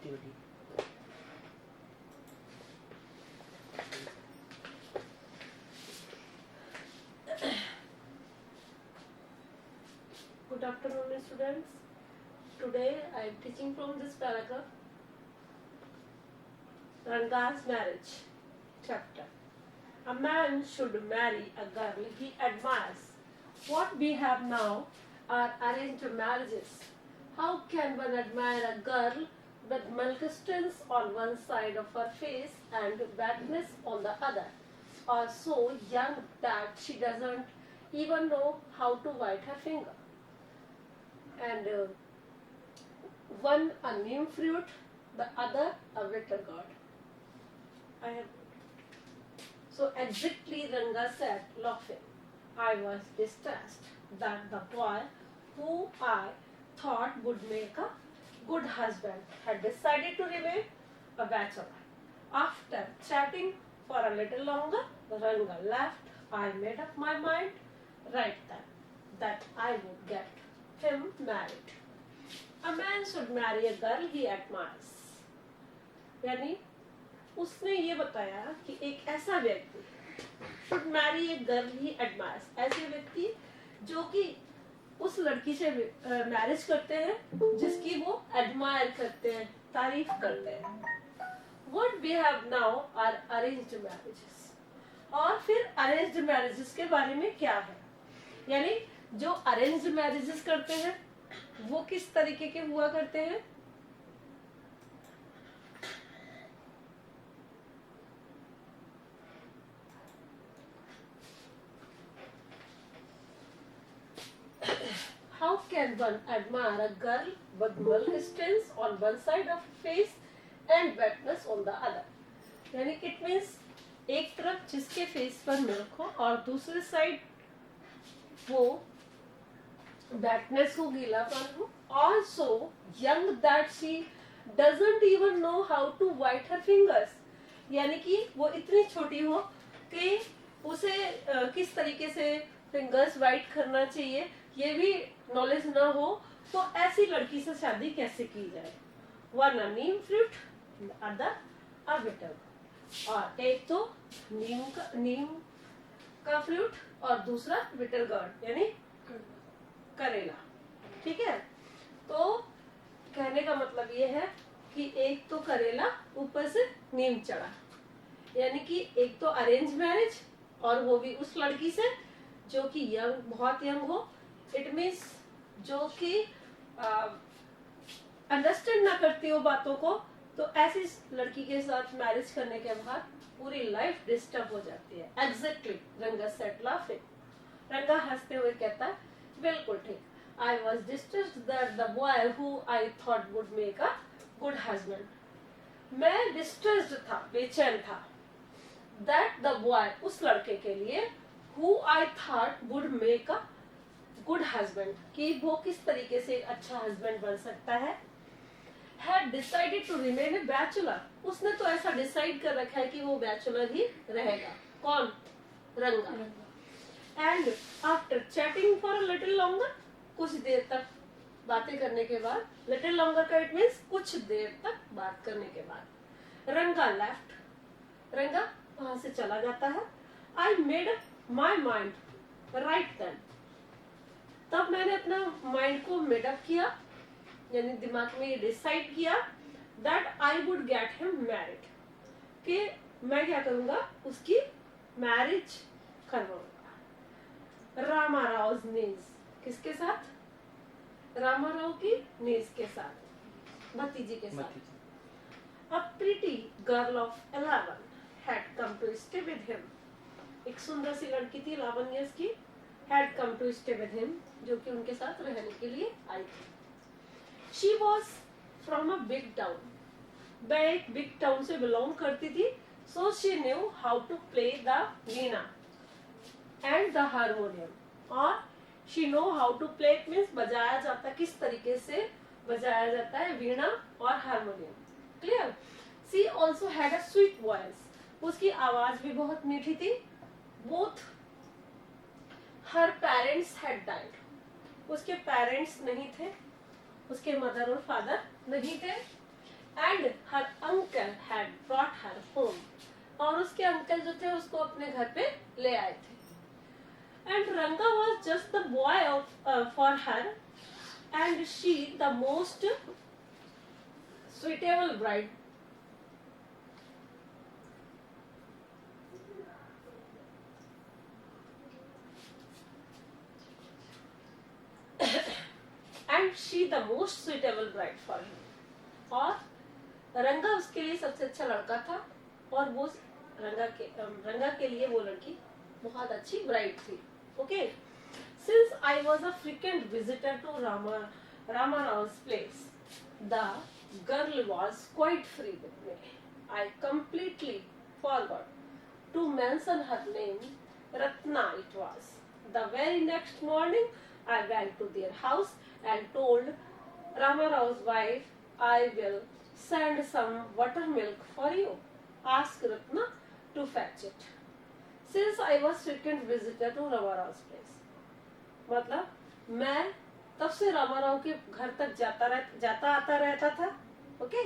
activity. Good afternoon, students. Today I am teaching from this paragraph, Ranga's marriage chapter. A man should marry a girl he admires. What we have now are arranged marriages. How can one admire a girl with malcontents on one side of her face and badness on the other, or so young that she doesn't even know how to wipe her finger? And one a neem fruit, the other a bitter gourd. I have. So exactly, Ranga said, laughing. I was distressed that the boy who I thought would make a good husband had decided to remain a bachelor. After chatting for a little longer, Ranga left. I made up my mind right then that I would get him married. A man should marry a girl he admires. यानी उसने ये बताया कि एक ऐसा व्यक्ति should marry a girl he admires. ऐसे व्यक्ति जो कि उस लड़की से मैरिज करते हैं जिसकी वो एडमायर करते हैं, तारीफ करते हैं. What we have now are arranged marriages. और फिर अरेंज्ड मैरिजेस के बारे में क्या है, यानी जो अरेंज्ड मैरिजेस करते हैं वो किस तरीके के हुआ करते हैं. How can one admire a girl with malcontents on one side of face and wetness on the other? यानी it means एक तरफ जिसके फेस पर मिल्क हो और दूसरे साइड वो wetness हो, गीलापन हो. Also young that she doesn't even know how to wipe her fingers. यानी कि वो इतनी छोटी हो कि उसे किस तरीके से फिंगर्स वाइट करना चाहिए ये भी नॉलेज ना हो, तो ऐसी लड़की से शादी कैसे की जाए. One a Neem fruit, other a bitter. और एक तो नीम का फ्रूट और दूसरा बिटर गोर्ड यानी करेला. ठीक है, तो कहने का मतलब ये है कि एक तो करेला ऊपर से नीम चढ़ा, यानी कि एक तो अरेंज मैरिज और वो भी उस लड़की से जो कि यंग, बहुत यंग हो. इट मीन्स जो कि अंडरस्टैंड ना करती हो बातों को, तो ऐसी लड़की के साथ मैरिज करने के बाद पूरी लाइफ डिस्टर्ब हो जाती है. एग्जैक्टली, रंगा सेड लाफिंग. रंगा हंसते हुए कहता है, बिल्कुल ठीक. I was distressed that the boy who I thought would make a good husband. मैं डिस्ट्रेस्ड था, बेचैन था. दैट द बॉय, उस लड़के के लिए, who I thought would make a good husband, कि वो किस तरीके से एक अच्छा हस्बैंड बन सकता है. had decided to remain a bachelor. उसने तो ऐसा डिसाइड कर रखा है कि वो बैचलर ही रहेगा. कौन? रंगा. And after chatting for a little longer, कुछ देर तक बातें करने के बाद, little longer का it means कुछ देर तक बात करने के बाद, रंगा left. रंगा वहां से चला जाता है. I made up my mind right then. तब मैंने अपना माइंड को मेडअप किया, यानी दिमाग में ये डिसाइड किया that I would get him married, कि मैं क्या करूंगा, उसकी मैरिज करवाऊंगा. रामा राव नीज, किसके साथ? रामा राव की नीज के साथ, भतीजी के साथ. A pretty girl of 11 had come to stay with him. एक सुंदर सी लड़की थी 11 years की, had come to stay with him, जो कि उनके साथ रहने के लिए आई थी. She was from a big town. वह एक बिग टाउन से बिलोंग करती थी. So she knew how to play the veena and the harmonium. और she know how to play means बजाया जाता, किस तरीके से बजाया जाता है वीणा और harmonium. Clear? She also had a sweet voice. उसकी आवाज भी बहुत मीठी थी. Both her parents had died. उसके पेरेंट्स नहीं थे, उसके मदर और फादर नहीं थे. and her uncle had brought her home. और उसके अंकल जो थे उसको अपने घर पे ले आए थे. And Ranga was just the boy for her, and she the most suitable bride. And she the most suitable bride for him. और रंगा उसके लिए सबसे अच्छा लड़का था, और वो रंगा के लिए वो लड़की बहुत अच्छी ब्राइड थी. Okay. Since I was a frequent visitor to Rama Rao's place, the girl was quite free with me. I completely forgot to mention her name. Ratna it was. The very next morning, I went to their house and told Rama Rao's wife, I will send some buttermilk for you. Ask Ratna to fetch it. Since I was frequent visitor to Rama Rao's place. मतलब मैं तब से रामा राव के घर तक जाता आता रहता था. Okay.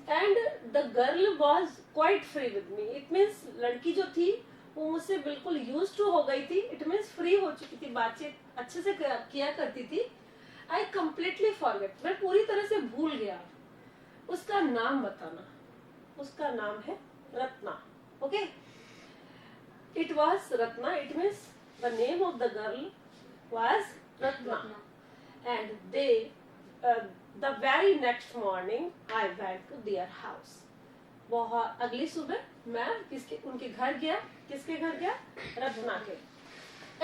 And the girl was quite free with me. It means लड़की जो थी वो मुझसे बिल्कुल यूज टू हो गई थी. इट मीन्स फ्री हो चुकी थी, बातचीत अच्छे से किया करती थी. I completely forget. मैं पूरी तरह से भूल गया. उसका नाम बताना. उसका नाम है Ratna. Okay. It was Ratna. It means the name of the girl was Ratna. And the very next morning I went to their house. बहुत अगली सुबह मैं उनके घर गया. किसके घर गया? रत्ना के.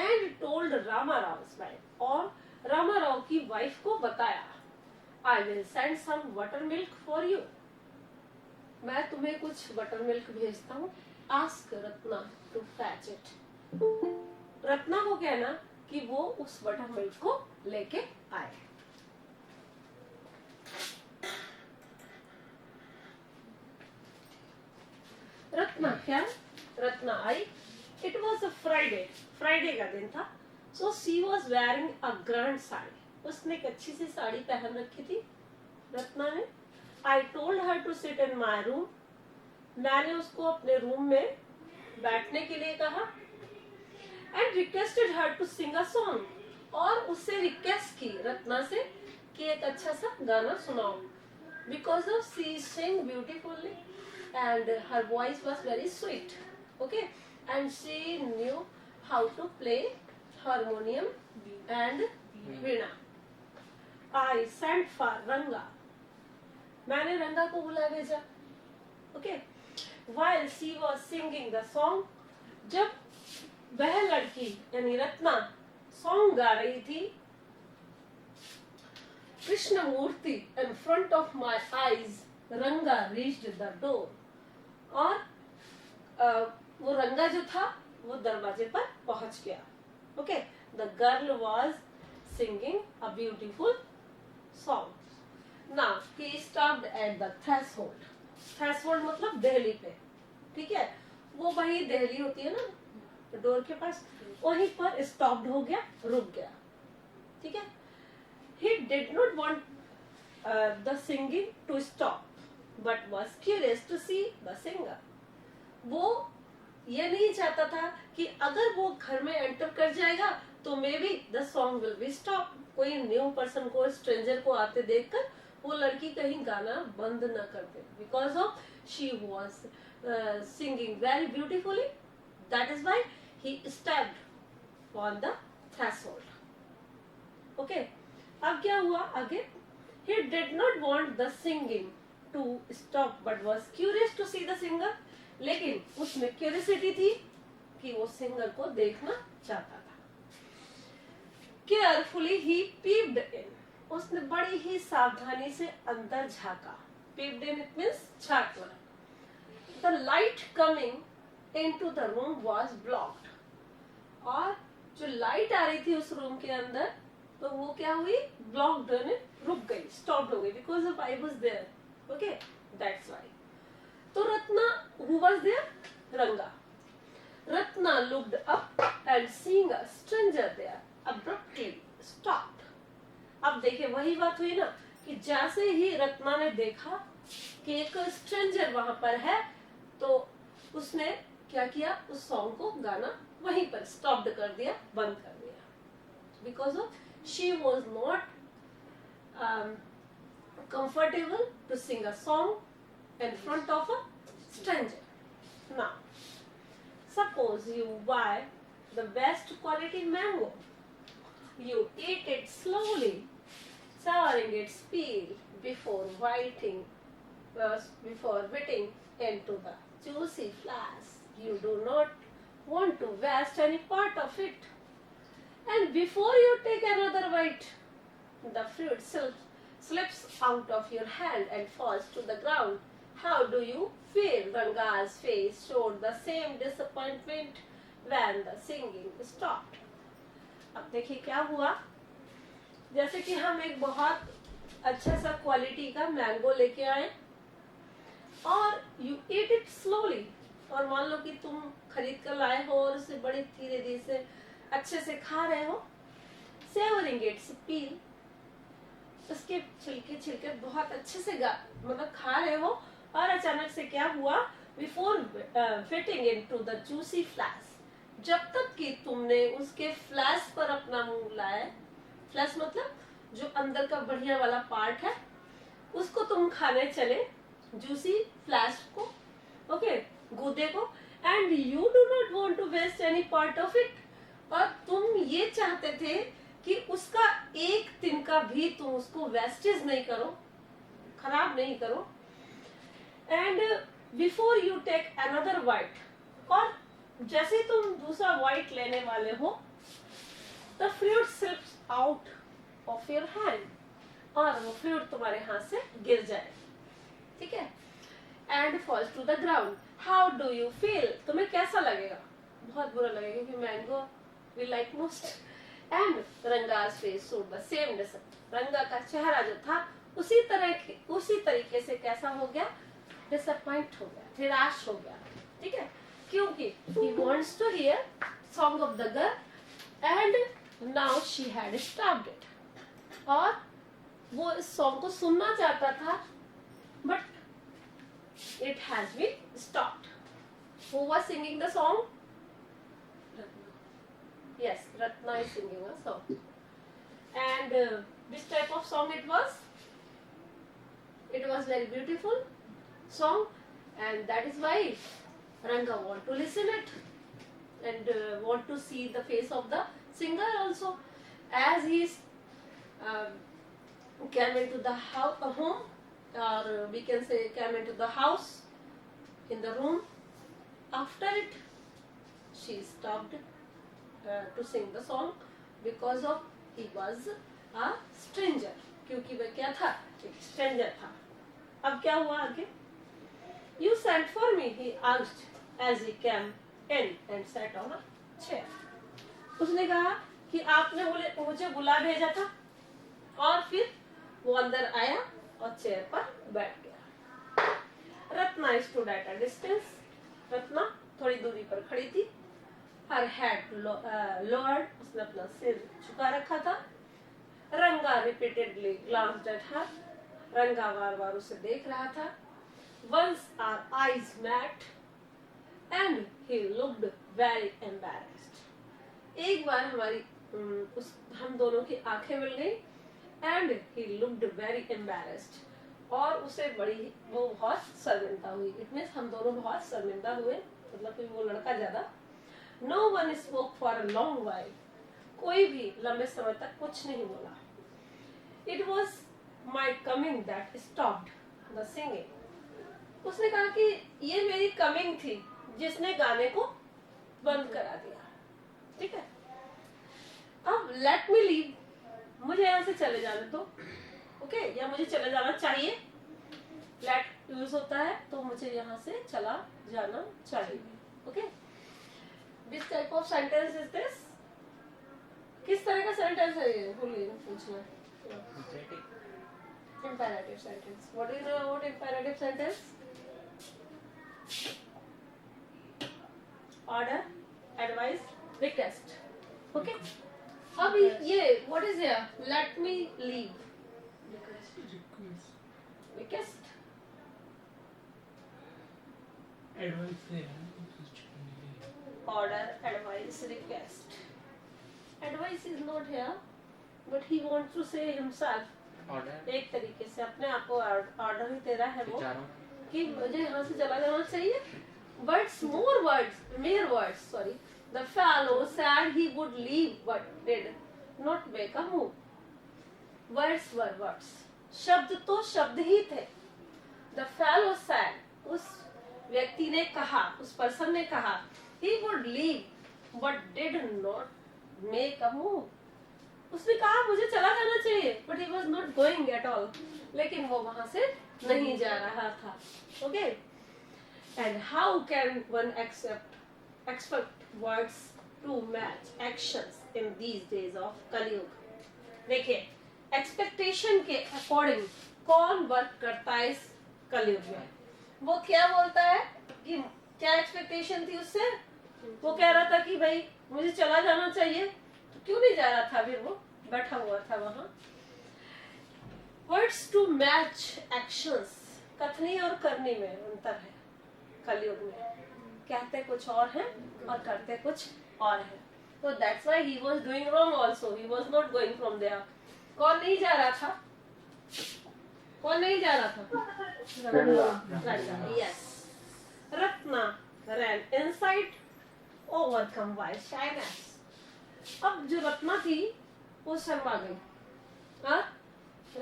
And told Rama Rao's wife. और रामा राव की वाइफ को बताया, I will send some buttermilk for you. मैं तुम्हें कुछ बटरमिल्क भेजता हूँ. Ask Ratna to fetch it. Ratna को कहना कि वो उस बटर मिल्क को लेके आए. रत्ना क्या? रत्ना आई. इट वॉज अ फ्राइडे का दिन था. So she was wearing a grand sari. उसने एक अच्छी सी साड़ी पहन रखी थी रत्ना ने. I told her to sit in my room. मैंने उसको अपने रूम में बैठने के लिए कहा. And requested her to sing a song. और उससे रिक्वेस्ट की रत्ना से कि एक अच्छा सा गाना सुनाओ. Because of she sang beautifully and her voice was very sweet. Okay. And she knew how to play harmonium and veena. I sent for Ranga. मैंने रंगा को बुला भेजा. Okay. While she was singing the song, जब वह लड़की यानी Ratna song गा रही थी, Krishna Murthy in front of my eyes Ranga reached the door. और वो रंगा जो था वो दरवाजे पर पहुंच गया. Okay. The girl was singing a beautiful song. Now he stopped at the threshold. Threshold मतलब दहली पे. ठीक है. वो वही दहली होती है ना डोर के पास. वहीं पर स्टॉप्ड हो गया, रुक गया. ठीक है. He did not want the singing to stop, but was curious to see the singer. वो ये नहीं चाहता था कि अगर वो घर में एंटर कर जाएगा तो may be the song will be stop. कोई न्यू पर्सन को, स्ट्रेंजर को आते देखकर वो लड़की कहीं गाना बंद न कर दे. Because of she was singing very beautifully. That is why he stepped on the threshold. Okay. अब क्या हुआ आगे? He did not want the singing to stop but was curious to see the singer. लेकिन उसमें curiosity थी कि वो singer को देखना चाहता था. Carefully he peeped in. उसने बड़ी ही सावधानी से अंदर झांका. Peeped in it means झांकना. The light coming into the room was blocked. और जो लाइट आ रही थी उस रूम के अंदर तो वो क्या हुई? ब्लॉक्ड. रुक गई, स्टॉप्ड हो गई. Because of I was there. Okay. That's why. तो Ratna who was there? Ranga. Ratna looked up and seeing a stranger there abruptly stopped. अब देखिए वही बात हुई ना कि जैसे ही रत्ना ने देखा कि एक स्ट्रेंजर वहां पर है, तो उसने क्या किया, उस सॉन्ग को गाना वहीं पर स्टॉप कर दिया, बंद कर दिया, because of she was not comfortable to sing a song in front of a stranger. Now, suppose you buy the best quality mango. You eat it slowly, savoring its peel before biting into the juicy flesh. You do not want to waste any part of it. And before you take another bite, the fruit slips out of your hand and falls to the ground. How do you feel? Ranga's face showed the same disappointment when the singing stopped. अब देखिए क्या हुआ, जैसे कि हम एक बहुत अच्छा सा क्वालिटी का मैंगो लेके आए और यू ईट इट स्लोली, और मान लो कि तुम खरीद कर लाए हो और उसे बड़ी धीरे धीरे से अच्छे से खा रहे हो, सेवरिंग इट्स पील, उसके छिलके बहुत अच्छे से मतलब खा रहे हो, और अचानक से क्या हुआ, before fitting into the juicy flash, जब तक कि तुमने उसके फ्लैश पर अपना मुंह लाया, फ्लैश मतलब जो अंदर का बढ़िया वाला पार्ट है, उसको तुम खाने चले, जूसी फ्लैश को, ओके, गूदे को, and you do not want to waste any part of it, और तुम ये चाहते थे कि उसका एक तिनका भी तुम उसको वेस्टेज नहीं करो, खराब नहीं करो, and before you take another bite, और जैसे तुम दूसरा वाइट लेने वाले हो, the fruit slips out of your hand, और वो फ्रूट तुम्हारे हाथ से गिर जाए, ठीक है, and falls to the ground. How do you feel? तुम्हें कैसा लगेगा? बहुत बुरा लगेगा, क्योंकि mango we like most. And Ranga's face showed the same disappointment. रंगा का चेहरा जो था उसी तरीके से कैसा हो गया, डिसअपॉइंट हो गया, निराश हो गया, ठीक है, क्योंकि he wants to hear song of the girl and now she had stopped it, और वो इस सॉन्ग को सुनना चाहता था, but it has been stopped. Who was singing the song? Yes, Ratna is singing a song. And which type of song it was? It was very beautiful song, and that is why Ranga want to listen it and want to see the face of the singer also. As he came into the home, or we can say came into the house, in the room, after it she stopped to sing the song because of he was a stranger, क्योंकि वह क्या था, एक stranger था. अब क्या हुआ आगे? You sent for me, he asked as he came in and sat on a chair. उसने कहा कि आपने मुझे बुला भेजा था, और फिर वो अंदर आया और चेयर पर बैठ गया. Ratna stood at a distance. Ratna थोड़ी दूरी पर खड़ी थी. Her head lowered, उसने अपना सिर झुका रखा था. रंगा repeatedly glanced at her. रंगा बार-बार उसे देख रहा था. Once our eyes met and he looked very embarrassed. एक बार हम दोनों की आंखें मिल गई, and he looked very embarrassed, और उसे वो बहुत शर्मिंदा हुई. It means हम दोनों बहुत शर्मिंदा हुए, मतलब कि वो लड़का ज्यादा. No one spoke for a long while. कोई भी लंबे समय तक कुछ नहीं बोला. It was my coming that stopped the singing. उसने कहा कि ये मेरी कमिंग थी जिसने गाने को बंद करा दिया, ठीक है. अब let me leave, मुझे यहाँ से चले जाने दो, ओके, या मुझे चले जाना चाहिए. let यूज होता है तो मुझे यहाँ से चला जाना चाहिए, okay. Which type of sentence is this? किस तरह का सेंटेंस है ये? बोलिए, पूछना. Imperative sentence. What do you know about imperative sentence? Order, advice, request. Okay. अब ये what is here? Let me leave. Order, advice, request. Advice is not here, but he wants to say himself. Order. एक तरीके से अपने आप को order ही दे रहा है वो कि मुझे यहाँ से चला जाना चाहिए. Words, more words, mere words. Sorry. The fellow said he would leave, but did not make a move. Words were words. शब्द तो शब्द ही थे. The fellow said, उस व्यक्ति ने कहा, उस पर्सन ने कहा, he would leave, but did not make a move. उसने कहा मुझे चला जाना चाहिए, but he was not going at all. लेकिन वो वहां से नहीं जा रहा था. Okay? And how can one expect words to match actions in these days of Kaliyug? देखिए, expectation के according कौन वर्क करता है इस कलयुग में? वो क्या बोलता है कि क्या एक्सपेक्टेशन थी उससे? वो कह रहा था कि भाई मुझे चला जाना चाहिए, तो क्यों नहीं जा रहा था? फिर वो बैठा हुआ था वहां. वर्ड्स टू मैच एक्शंस, कथनी और करनी में अंतर है कलयुग में. कहते कुछ और हैं और करते कुछ और हैं. तो that's why he was doing wrong also. He was not going from there. कौन नहीं जा रहा था? कौन नहीं जा रहा था? Yes. Ratna ran inside, overcome by shyness. अब जो रत्ना थी वो शर्मा गई और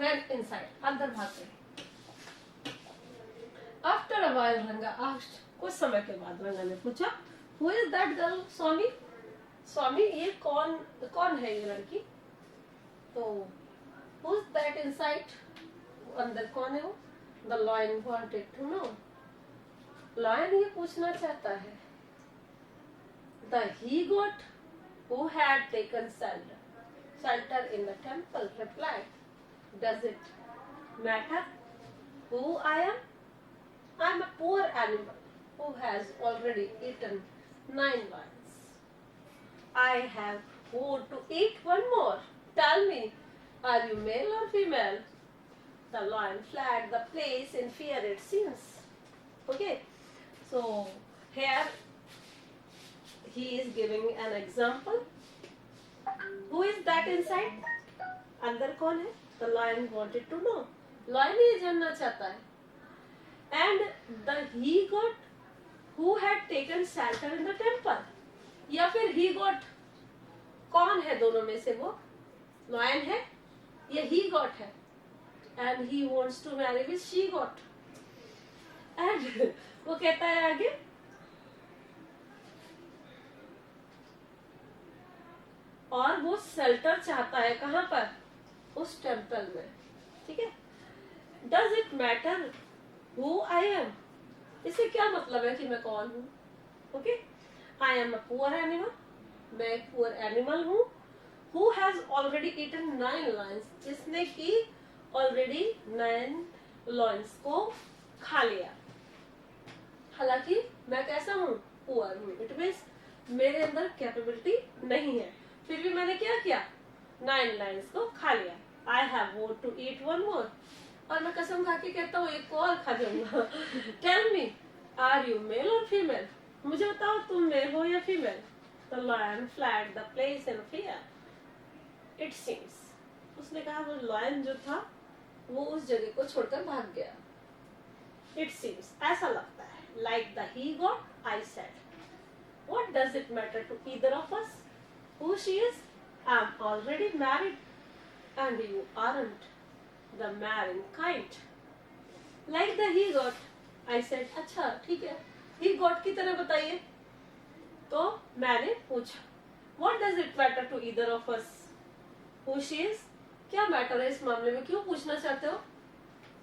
ran inside, अंदर भाग गई. After a while रंगा asked, कुछ समय के बाद रंगा ने पूछा, who is that girl? स्वामी, स्वामी ये कौन है ये लड़की? तो who's that inside? अंदर कौन है वो? The lion wanted to know. Lion ये पूछना चाहता है. The he-goat who had taken shelter in the temple replied, does it matter who I am? I am a poor animal who has already eaten 9 lions. I have food to eat one more. Tell me, are you male or female? The lion fled the place in fear, it seems. Okay. So here he is giving an example. Who is that inside? अंदर कौन है? The lion wanted to know. Lion ये जानना चाहता है. And the he-goat who had taken shelter in the temple. या फिर he-goat कौन है दोनों में से? वो lion है या he-goat है? And he wants to marry with she-goat. And वो कहता है आगे, और वो शेल्टर चाहता है कहाँ पर? उस टेम्पल में. ठीक है. Does it matter who I am? इससे क्या मतलब है कि मैं कौन हूँ? Okay. I am a poor animal. मैं एक poor animal हूँ. Who has already eaten 9 lions? जिसने कि already 9 lions को खा लिया. हालांकि मैं कैसा हूँ? पुअर हूँ. इट मीन्स मेरे अंदर कैपेबिलिटी नहीं है, फिर भी मैंने क्या किया? 9 लाइन्स को खा लिया. I have vowed to eat one more. और मैं कसम खा के कहता हूँ एक और खा जाऊंगा. Tell me, are you male or female? मुझे बताओ तुम मेल हो या female? The lion fled the place in fear, it seems. उसने कहा वो लायन जो था वो उस जगह को छोड़कर भाग गया. इट सीम्स, ऐसा लगता है. Like the he-goat, I said. What does it matter to either of us? Who she is? I'm already married, and you aren't the marrying kind. Like the he-goat, I said. अच्छा ठीक है, he-goat की तरह बताइए. तो मैंने पूछा, What does it matter to either of us? Who she is? क्या मैटर है इस मामले में? क्यों पूछना चाहते हो?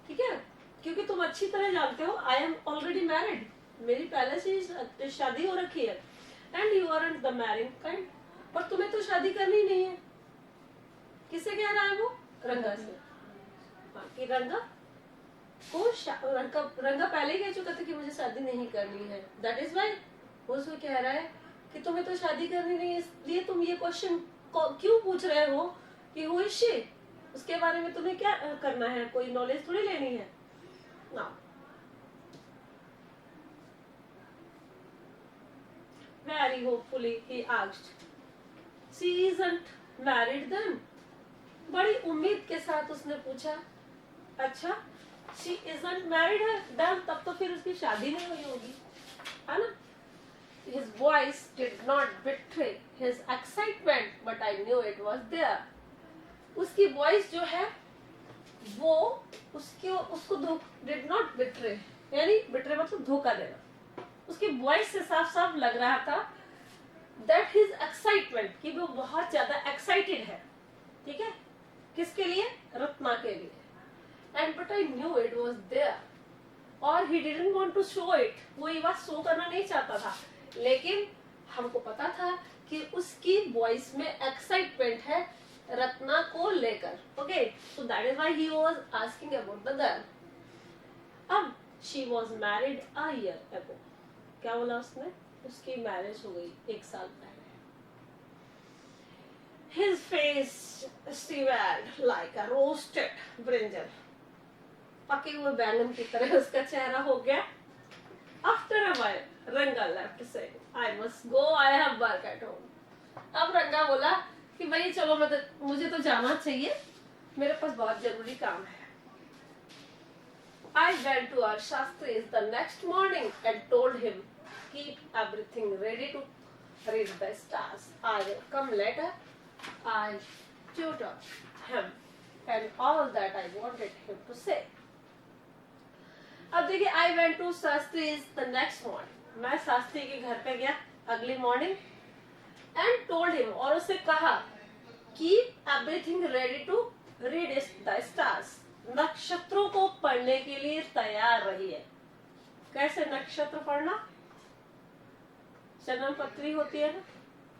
ठीक है, क्योंकि तुम अच्छी तरह जानते हो आई एम ऑलरेडी मैरिड. मेरी पहले से ही शादी हो रखी है. And you aren't the marrying kind. और तुम्हें तो शादी करनी नहीं है. किससे कह रहा है वो? रंगा से. बाकी रंगा को रंगा पहले ही कह चुका था कि मुझे शादी नहीं करनी है. दैट इज वाई वो उसको कह रहा है कि तुम्हें तो शादी करनी नहीं है, इसलिए तुम ये क्वेश्चन क्यों पूछ रहे हो कि हु इज शी? उसके बारे में तुम्हें क्या करना है? कोई नॉलेज थोड़ी लेनी है. Now, very hopefully he asked. She isn't married then? बड़ी उम्मीद के साथ उसने पूछा, अच्छा she isn't married है then, तब तो फिर उसकी शादी नहीं हुई होगी, है ना? His voice did not betray his excitement, but I knew it was there. उसकी voice जो है वो उसको did not betray, यानी betray मतलब धोखा देना. उसकी voice से साफ साफ लग रहा था that his excitement, कि वो बहुत ज्यादा excited है, ठीक है? किसके लिए? रत्ना के लिए. And but I knew it was there. और he didn't want to show it. वो ये बात शो करना नहीं चाहता था, लेकिन हमको पता था कि उसकी वॉइस में एक्साइटमेंट है रत्ना को लेकर. Okay, so that is why he was asking about the girl. अब she was married a year ago. क्या बोला उसने? उसकी मैरिज हो गई 1 साल पहले. His face shivered like a roasted brinjal. पके हुए बैंगन की तरह उसका चेहरा हो गया. After a while, रंगा left saying, I must go, I have work at home. अब रंगा बोला कि भाई चलो मुझे तो जाना चाहिए, मेरे पास बहुत जरूरी काम है. I went to our Shastri's the next morning and told him, keep everything ready to read the stars. I will come later. I tutored him and all that I wanted him to say. अब देखिए, I went to Shastri's the next morning. मैं शास्त्री के घर पे गया अगली morning and told him, और उससे कहा, keep everything ready to read the stars. नक्षत्रों को पढ़ने के लिए तैयार रहिए. कैसे नक्षत्र पढ़ना? जन्म पत्री होती है ना,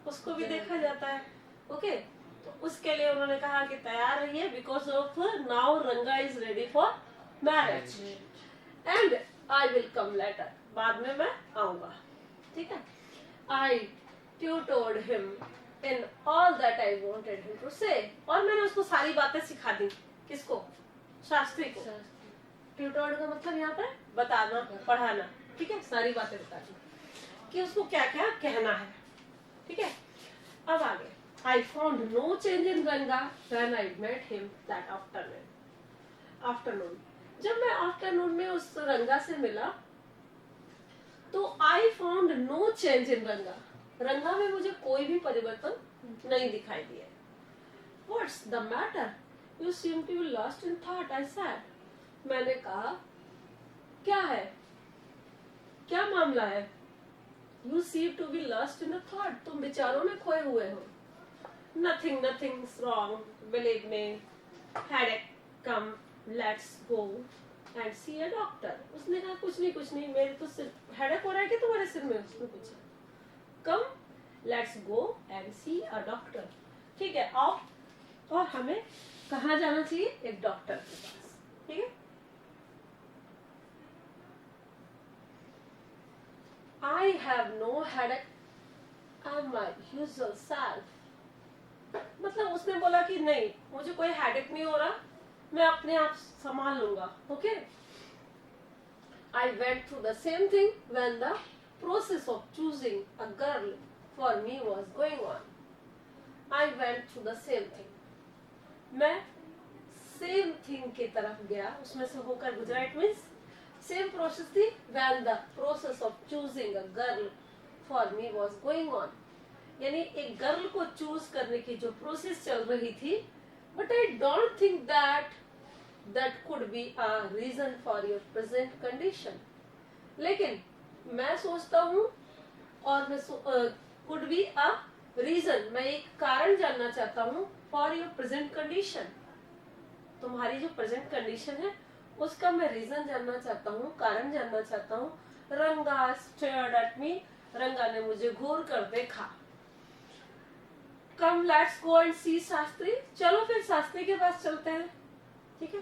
उसको भी देखा जाता है. ओके, तो उसके लिए उन्होंने कहा कि तैयार रहिए, because of now Ranga is ready for marriage and I will come later. बाद में मैं आऊंगा, ठीक है. I tutored him in all that I wanted him to say. और मैंने उसको सारी बातें सिखा दी. किसको? शास्त्री को. ट्यूटोर्ड का मतलब यहाँ पे बताना, पढ़ाना, ठीक है. सारी बातें बता दी कि उसको क्या क्या कहना है, ठीक है. अब आगे. I found no change in Ranga when I met him that afternoon. जब मैं आफ्टरनून में उस रंगा से मिला तो I found no change in Ranga. रंगा में मुझे कोई भी परिवर्तन नहीं दिखाई दिया. What's the matter? You seem to be lost in thought, I said. मैंने कहा, क्या है? क्या मामला है? You seem to be lost in a thought. तुम विचारों में खोए हुए हो. Nothing's wrong. Believe me. Headache. Come, let's go and see a doctor. उसने कहा कुछ नहीं, मेरे तो सिर हेडेक हो रहा है कि तुम्हारे सिर में? उसने पूछा. Come, let's go and see a doctor. ठीक है, आओ. और हमें कहाँ जाना चाहिए? एक डॉक्टर के पास, ठीक है. I have no headache. I'm my usual self. मतलब उसने बोला कि नहीं, मुझे कोई हेडेक नहीं हो रहा, मैं अपने आप संभाल लूंगा. Okay. I went through the same thing when the process of choosing a girl for me was going on. I went through the same thing. मैं सेम थिंग की तरफ गया, उसमें से होकर गुजरा. इट मीन्स सेम प्रोसेस थी when the process of choosing a girl for me was going on. यानी एक गर्ल को चूज करने की जो प्रोसेस चल रही थी. But I don't think that could be a reason for your present condition. लेकिन मैं सोचता हूँ, और मैं कुड बी अ रीजन, मैं एक कारण जानना चाहता हूँ फॉर योर प्रेजेंट कंडीशन. तुम्हारी जो प्रेजेंट कंडीशन है उसका मैं रीजन जानना चाहता हूँ, कारण जानना चाहता हूँ. रंगा स्टेयर्ड एट मी. रंगा ने मुझे घूर कर देखा. Come, let's go and see Shastri. चलो फिर शास्त्री के पास चलते हैं, ठीक है.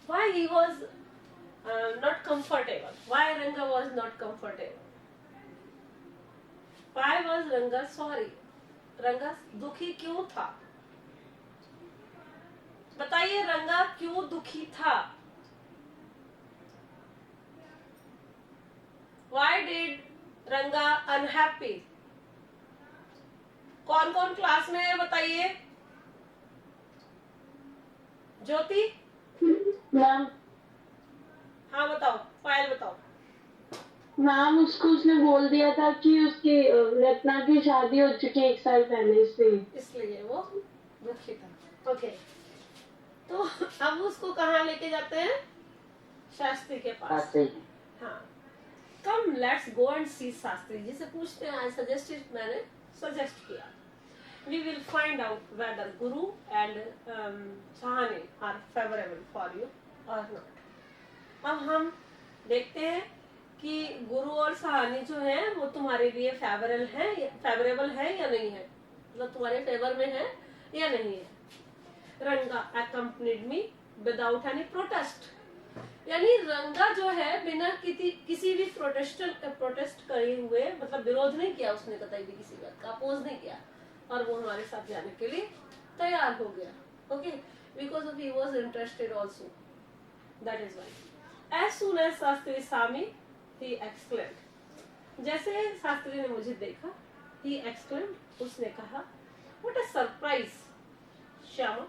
Why he was not comfortable? Why Ranga was not comfortable? Why was Ranga sorry? रंगा दुखी क्यों था? बताइए, रंगा क्यों दुखी था? Why did Ranga unhappy? कौन कौन क्लास में है बताइए? ज्योति मैम हाँ बताओ, पायल बताओ। मैम उसको उसने बोल दिया था कि उसकी रत्ना की शादी हो चुकी है 1 साल पहले, इसलिए वो दुखी था। ओके, तो अब उसको कहाँ लेके जाते हैं? शास्त्री के पास। हाँ, come let's go and see Shastri ji से पूछते हैं। आई सजेस्टेड, मैंने सजेस्ट किया। We will find out whether Guru and Shani are favourable for you और नॉट। अब हम देखते हैं कि गुरु और सहानी जो है वो तुम्हारे लिए फेवरेबल है या नहीं है, मतलब तुम्हारे फेवर में है या नहीं है। रंगा accompanied me without any protest, यानी रंगा जो है बिना किसी भी प्रोटेस्ट करे हुए, मतलब विरोध नहीं किया उसने, कतई भी किसी बात का अपोज नहीं किया, और वो हमारे साथ जाने के लिए तैयार हो गया। Okay, because of he was interested also, that is why. As soon as Shastri saw me, he exclaimed, जैसे शास्त्री ने मुझे देखा, he exclaimed, उसने कहा, what a surprise Shyama,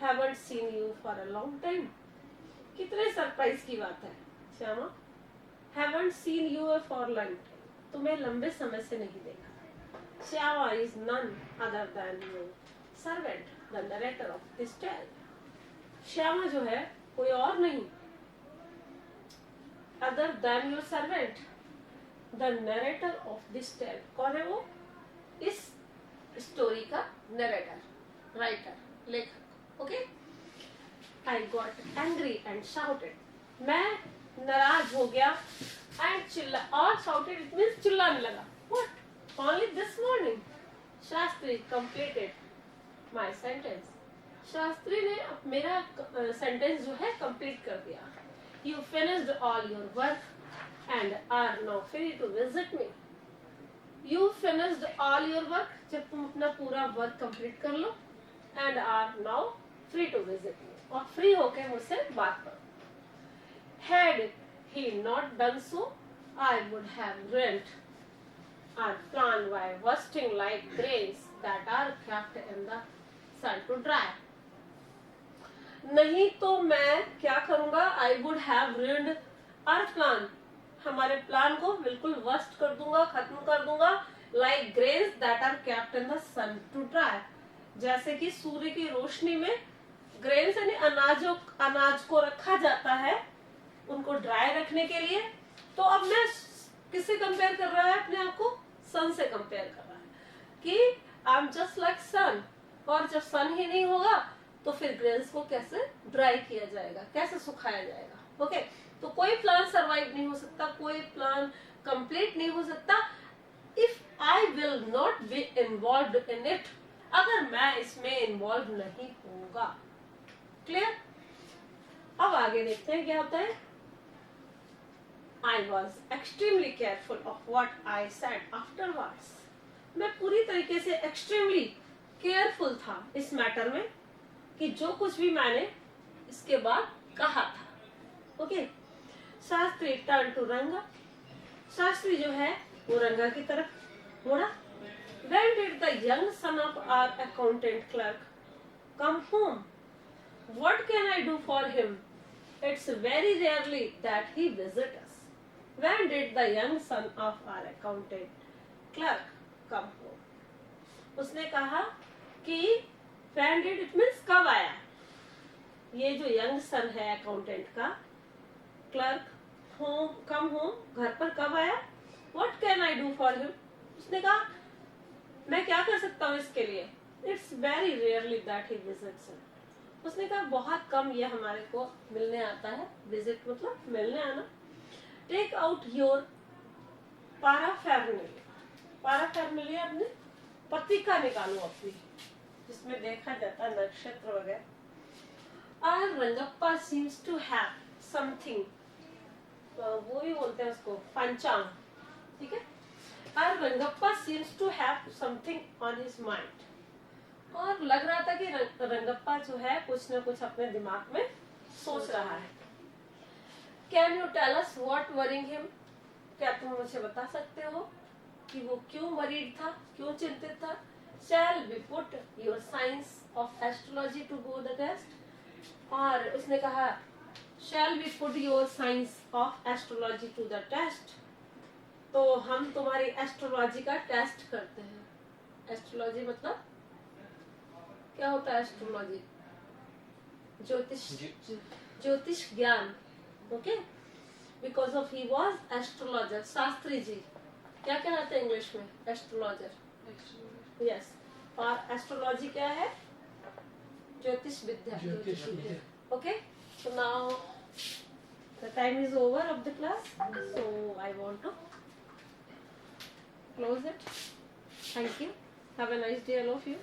haven't seen you for a long time, कितने सरप्राइज की बात है Shyama, haven't seen you for long time, तुम्हें लंबे समय से नहीं देखा। Shyama is none other than your servant, the narrator of this tale, Shyama जो है कोई और नहीं, other than your servant, the narrator of this tale, कौन है वो? इस स्टोरी का नरेटर, राइटर, लेखक। Okay, I got angry and shouted, मैं नाराज हो गया, and चिल्ला, और shouted it means चिल्लाने लगा। What? Only this morning? Shastri completed my sentence, Shastri ने मेरा सेंटेंस जो है कंप्लीट कर दिया। You finished all your work and are now free to visit me. You finished all your work, जब तुम अपना पूरा वर्क कंप्लीट कर लो, and are now free to visit me, और फ्री होके मुझसे बात करो। Had he not done so, I would have ruined our plan by bursting like grains that are kept in the sun to dry. नहीं तो मैं क्या करूंगा? I would have ruined our plan, हमारे प्लान को बिल्कुल वर्स्ट कर दूंगा, खत्म कर दूंगा। Like grains that are kept in the sun to dry, जैसे कि सूर्य की रोशनी में ग्रेन्स यानी अनाज को रखा जाता है उनको ड्राई रखने के लिए। तो अब मैं किससे कंपेयर कर रहा है अपने आप को? सन से कंपेयर कर रहा है कि आई एम जस्ट लाइक सन, और जब सन ही नहीं होगा तो फिर ग्रेन्स को कैसे ड्राई किया जाएगा, कैसे सुखाया जाएगा। ओके, तो कोई प्लान सरवाइव नहीं हो सकता, कोई प्लान कंप्लीट नहीं हो सकता if I will not be involve in it, अगर मैं इसमें इन्वॉल्व नहीं होऊंगा। क्लियर? अब आगे देखते हैं क्या होता है। I was extremely careful of what I said afterwards. मैं पूरी तरीके से extremely careful था इस मैटर में कि जो कुछ भी मैंने इसके बाद कहा था। ओके, शास्त्री टर्न टू रंगा, शास्त्री जो है वो रंगा की तरफ मुड़ा। When did the young son of our accountant clerk come home? What can I do for him? It's very rarely that he visits us. When did the young son of our accountant clerk come home? उसने कहा कि when did it means कब आया, ये जो young son है accountant का, clerk home come home घर पर कब आया। What can I do for him? उसने कहा मैं क्या कर सकता हूँ इसके लिए। It's very rarely that he visits us. उसने कहा बहुत कम ये हमारे को मिलने आता है, विजिट मतलब मिलने आना। टेक आउट योर पैराफेरनेलिया, पैराफेरनेलिया अपने पत्रिका निकालो अपनी, जिसमें देखा जाता है नक्षत्र वगैरह। R Rangappa seems to have something, वो भी बोलते हैं उसको पंचांग, ठीक है। R Rangappa seems to have something on his mind, और लग रहा था कि रंगप्पा जो है कुछ न कुछ अपने दिमाग में सोच रहा है। Can you tell us what worrying him, क्या तुम मुझे बता सकते हो कि वो क्यों वरीड था, क्यों चिंतित था। shall we put your science of astrology to go the test? और उसने कहा shall we put your science of astrology to the test? तो हम तुम्हारी एस्ट्रोलॉजी का टेस्ट करते हैं। एस्ट्रोलॉजी मतलब क्या होता है? एस्ट्रोलॉजी ज्योतिष ज्ञान। Okay, because of he was astrologer. Shastri ji क्या कहते हैं इंग्लिश में? एस्ट्रोलॉजर। यस। और एस्ट्रोलॉजी क्या है? ज्योतिष विद्या। Okay, so now the time is over of the class, so I want to close it. Thank you. Have a nice day, all of you.